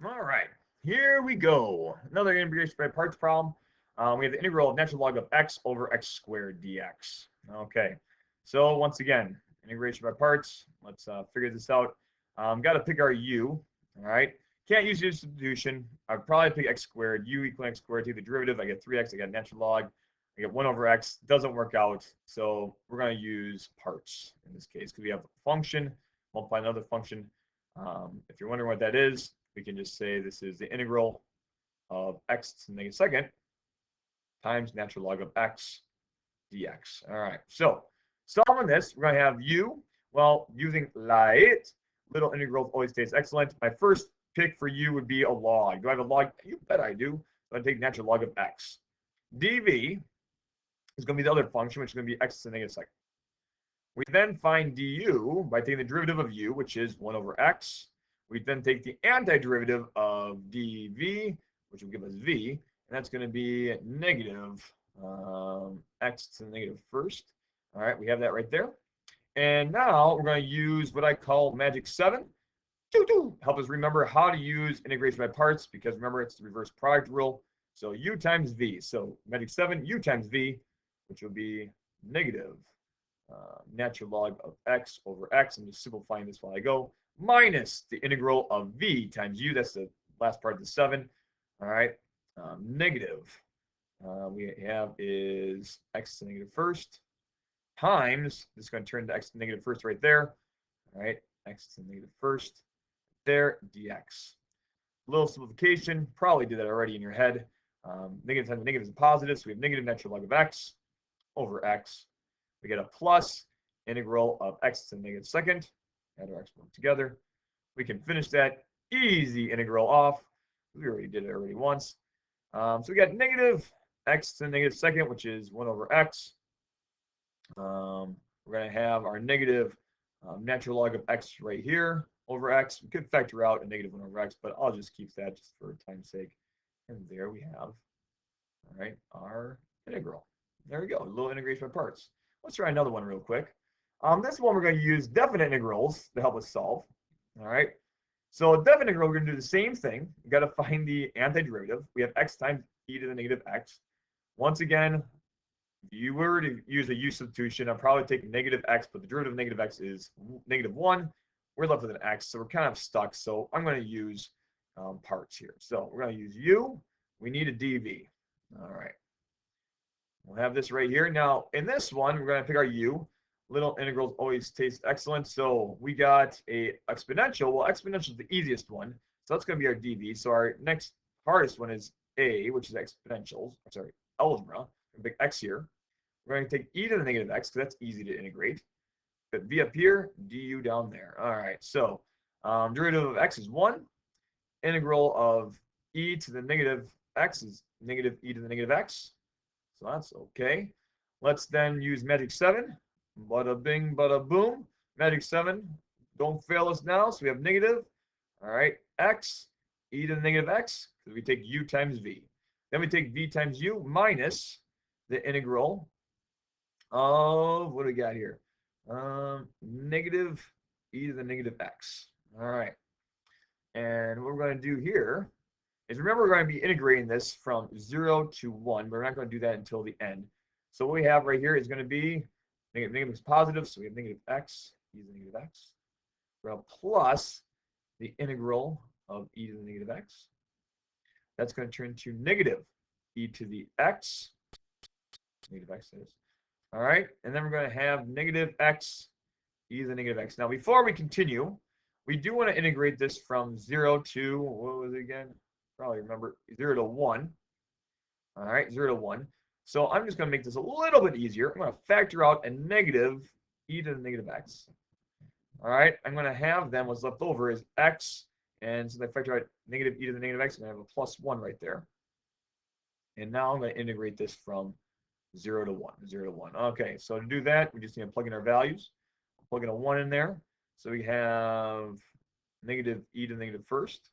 All right, here we go. Another integration by parts problem. We have the integral of natural log of x over x squared dx. Okay, so once again, integration by parts. Let's figure this out. Got to pick our u. All right, can't use substitution. I'd probably pick x squared. U equal x squared. Take the derivative. I get 3x. I get natural log. I get 1 over x. Doesn't work out, so we're going to use parts in this case because we have a function multiply another function. If you're wondering what that is, we can just say this is the integral of x to the negative second times natural log of x dx. All right, so solving this, we're going to have u. Well, using light, little integrals always tastes excellent. My first pick for u would be a log. Do I have a log? You bet I do. So I take natural log of x. dv is going to be the other function, which is going to be x to the negative second. We then find du by taking the derivative of u, which is 1 over x. We then take the antiderivative of dv, which will give us v, and that's going to be negative x to the negative first. All right, we have that right there. And now we're going to use what I call magic 7. Help us remember how to use integration by parts, because remember, it's the reverse product rule. So u times v. So magic 7, u times v, which will be negative natural log of x over x. I'm just simplifying this while I go, minus the integral of v times u. That's the last part of the 7. All right, negative we have is x to the negative first times, this is going to turn to x to the negative first right there. All right, x to the negative first there, dx. A little simplification, probably did that already in your head. Negative times negative is a positive, so we have negative natural log of x over x. We get a plus integral of x to the negative second. Add our exponents together. We can finish that easy integral off. We already did it already once. So we got negative x to the negative second, which is 1 over x. We're going to have our negative natural log of x right here over x. We could factor out a negative 1 over x, but I'll just keep that just for time's sake. And there we have, all right, our integral. There we go, a little integration by parts. Let's try another one real quick. This one we're going to use definite integrals to help us solve. All right. So definite integral, we're going to do the same thing. We've got to find the antiderivative. We have x times e to the negative x. Once again, if you were to use a u substitution, I'd probably take negative x, but the derivative of negative x is negative 1. We're left with an x, so we're kind of stuck. So I'm going to use parts here. So we're going to use u. We need a dv. All right. We'll have this right here. Now, in this one, we're going to pick our u. Little integrals always taste excellent. So we got a exponential. Well, exponential is the easiest one. So that's going to be our dv. So our next hardest one is a, which is exponentials. Sorry, algebra. We're going to pick x here. We're going to take e to the negative x, because that's easy to integrate. But v up here, du down there. All right. So derivative of x is 1. Integral of e to the negative x is negative e to the negative x. So that's okay. Let's then use magic 7. Bada bing, bada boom. Magic 7. Don't fail us now. So we have negative. All right. X, e to the negative x, because we take u times v. Then we take v times u minus the integral of, what do we got here? Negative e to the negative x. All right. And what we're going to do here is, remember, we're going to be integrating this from 0 to 1, but we're not going to do that until the end. So what we have right here is going to be negative is positive, so we have negative x, e to the negative x. We're going to plus the integral of e to the negative x. That's going to turn to negative e to the x. Negative x is. All right, and then we're going to have negative x, e to the negative x. Now, before we continue, we do want to integrate this from 0 to, what was it again? Probably remember, 0 to 1. All right, 0 to 1. So I'm just going to make this a little bit easier. I'm going to factor out a negative e to the negative x. All right, I'm going to have then what's left over is x, and since I factor out negative e to the negative x, I'm going to have a plus 1 right there. And now I'm going to integrate this from 0 to 1, 0 to 1. Okay, so to do that, we just need to plug in our values. Plug in a 1 in there. So we have negative e to the negative first.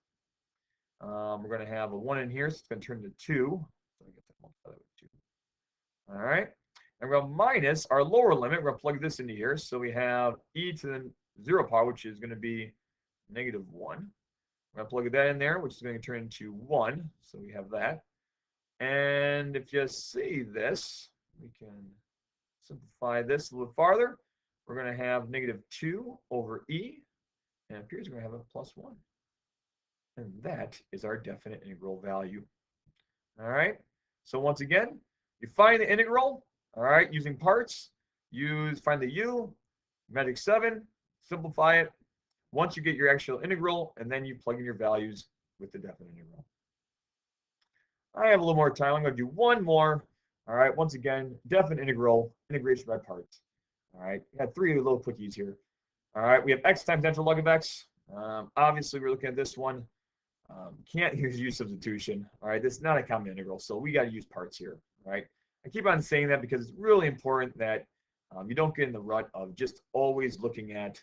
We're going to have a 1 in here, so it's going to turn to 2. So I get to multiply that with 2. All right. And we're going to minus our lower limit. We're going to plug this into here. So we have e to the 0 power, which is going to be negative 1. I'm going to plug that in there, which is going to turn into 1. So we have that. And if you see this, we can simplify this a little farther. We're going to have -2 over e. And up here is going to have a +1. And that is our definite integral value. All right. So once again, you find the integral, all right, using parts. Find the u, magic 7, simplify it. Once you get your actual integral, and then you plug in your values with the definite integral. I have a little more time. I'm going to do one more. All right. Once again, definite integral, integration by parts. All right. We had 3 little quickies here. All right. We have x times natural log of x. Obviously, we're looking at this one. Can't use u substitution. All right. This is not a common integral, so we got to use parts here. All right. I keep on saying that because it's really important that you don't get in the rut of just always looking at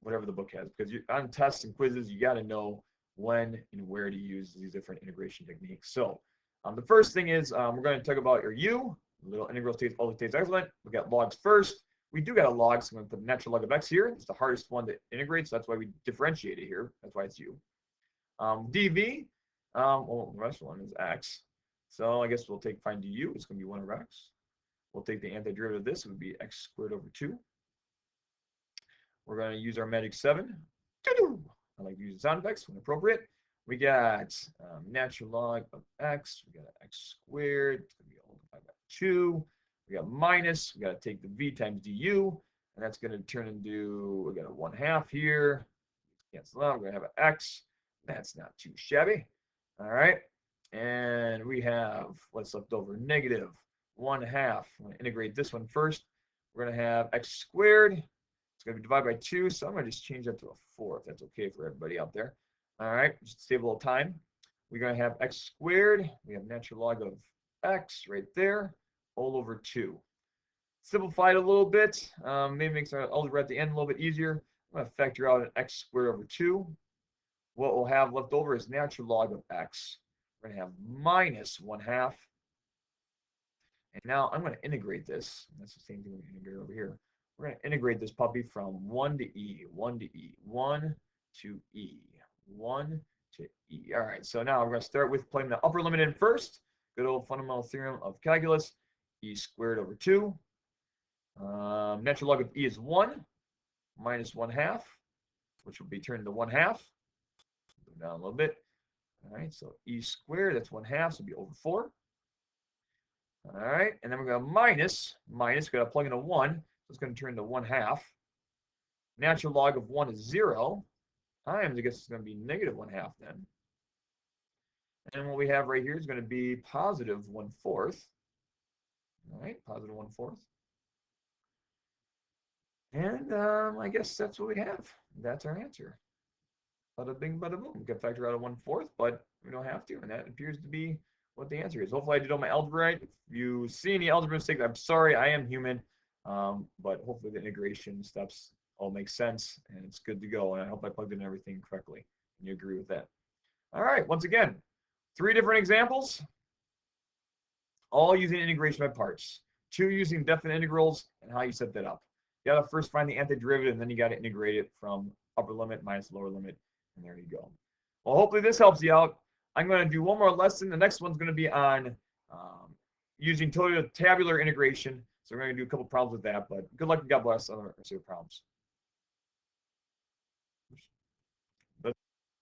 whatever the book has, because on tests and quizzes, you got to know when and where to use these different integration techniques. So the first thing is we're going to talk about your u, little integral states, always states excellent. We got logs first. We do got a log, so I'm going to put natural log of x here. It's the hardest one to integrate, so that's why we differentiate it here. That's why it's u. dv, well, the rest one is x. So I guess we'll find du. It's going to be 1 over x. We'll take the antiderivative of this. It would be x squared over 2. We're going to use our magic 7. I like to use the sound effects when appropriate. We got natural log of x. We got x squared. It's going to be all divided by 2. We got minus. We got to take the v times du, and that's going to turn into, we got a 1/2 here. Cancel out. We're going to have an x. That's not too shabby. All right. And we have what's left over, -1/2. I'm going to integrate this one first. We're going to have x squared. It's going to be divided by 2, so I'm going to just change that to a 4 if that's okay for everybody out there. All right, just save a little time. We're going to have x squared. We have natural log of x right there, all over 2. Simplify it a little bit. Maybe makes our algebra at the end a little bit easier. I'm going to factor out an x squared over 2. What we'll have left over is natural log of x. We're going to have -1/2. And now I'm going to integrate this. That's the same thing we're going to integrate over here. We're going to integrate this puppy from 1 to e, 1 to e, 1 to e, 1 to e. All right, so now we're going to start with putting the upper limit in first. Good old fundamental theorem of calculus, e squared over 2. Natural log of e is 1, -1/2, which will be turned into 1/2. Go down a little bit. All right, so e squared, that's 1/2, so it'll be over 4. All right, and then we're going to minus, we're going to plug in a 1, so it's going to turn into 1/2. Natural log of 1 is 0, times, I guess it's going to be -1/2 then. And what we have right here is going to be +1/4. All right, +1/4. And I guess that's what we have. That's our answer. Bada bing, bada boom. We can factor out a 1/4, but we don't have to, and that appears to be what the answer is. Hopefully I did all my algebra right. If you see any algebra mistakes, I'm sorry, I am human. But hopefully the integration steps all make sense and it's good to go. And I hope I plugged in everything correctly and you agree with that. All right, once again, 3 different examples, all using integration by parts. 2 using definite integrals and how you set that up. You gotta first find the antiderivative and then you gotta integrate it from upper limit minus lower limit, and there you go. Well, hopefully this helps you out. I'm going to do one more lesson. The next one's going to be on using tabular integration. So we're going to do a couple problems with that. But good luck and God bless on the rest of your problems.